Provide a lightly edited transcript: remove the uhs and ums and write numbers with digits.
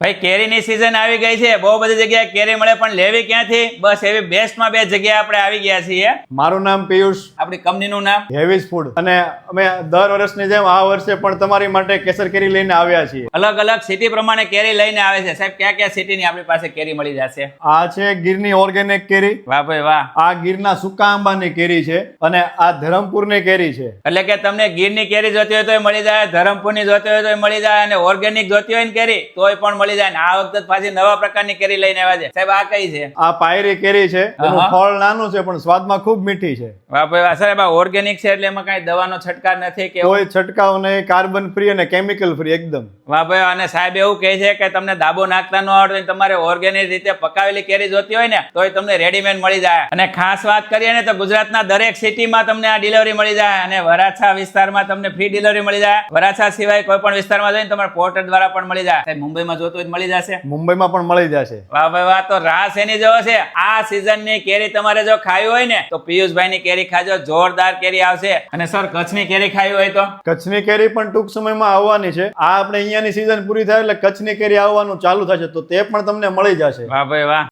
ભાઈ કેરીની સિઝન આવી ગઈ છે, બહુ બધી જગ્યાએ કેરી મળે, પણ લેવી ક્યાંથી? બસ એવી બેસ્ટમાં બે જગ્યાએ આપણે આવી ગયા છીએ. મારું નામ પિયુષ, આપણી કંપનીનું નામ હેવીઝ ફૂડ, અને અમે દર વર્ષની જેમ આ વર્ષે પણ તમારી માટે કેસર કેરી લઈને આવ્યા છીએ. અલગ અલગ સિટી પ્રમાણે કેરી લઈને આવે છે. સાહેબ, ક્યાં ક્યાં સિટીની આપણી પાસે કેરી મળી જશે? આ છે ગીરની ઓર્ગેનિક કેરી, વાહ ભાઈ વાહ. આ ગીરના સૂકા આંબાની કેરી છે, અને આ ધરમપુરની કેરી છે. એટલે કે તમને ગીરની કેરી જોતી હોય તો મળી જાય, ધરમપુરની જોતી હોય તો મળી જાય, અને ઓર્ગેનિક જોતી હોય ને કેરી તોય પણ મળી જાય. ને આ વખતે પાછી નવા પ્રકારની કેરી લઈને આવ્યા છે. સાહેબ, આ કઈ છે? આ પાયરી કેરી છે. એનું ફળ નાનું છે પણ સ્વાદમાં ખૂબ મીઠી છે. વાહ ભાઈ વાહ. સાહેબ, આ ઓર્ગેનિક છે એટલે એમાં કઈ દવાનો છંટકાવ નથી કે કોઈ છંટકાવ નહીં, કાર્બન ફ્રી અને કેમિકલ ફ્રી એકદમ. વાહ ભાઈ. અને સાહેબ એવું કહે છે કે તમને દાબો નાખતા ન આવડે, તમારે ઓર્ગેનિક રીતે પકાવેલી કેરી જોતી હોય ને તોય તમને રેડીમેડ મળી જાય. અને ખાસ વાત કરીએ ને તો ગુજરાતના દરેક સિટીમાં તમને આ ડિલિવરી મળી જાય, અને વરાછા વિસ્તારમાં તમને ફ્રી ડિલિવરી મળી જાય. વરાછા સિવાય કોઈ પણ વિસ્તારમાં જઈને તમારે પોર્ટર દ્વારા પણ મળી જાય. સાહેબ, મુંબઈમાં જોતું હોય તો મળી જશે? મુંબઈમાં પણ મળી જશે. વાહ ભાઈ વાહ. તો રાસ એની જો છે, આ સિઝનની કેરી તમારે જો ખાવી હોય ને તો પિયુષભાઈની કેરી ખાજો, જોરદાર કેરી આવશે. અને સર, કચ્છની કેરી ખાવી હોય તો? કચ્છની કેરી પણ ટૂંક સમયમાં આવવાની છે. આ આપણે અહીંયાની સિઝન પૂરી થાય એટલે કચ્છની કેરી આવવાનું ચાલુ થશે, તો તે પણ તમને મળી જશે. વાહ ભાઈ વાહ.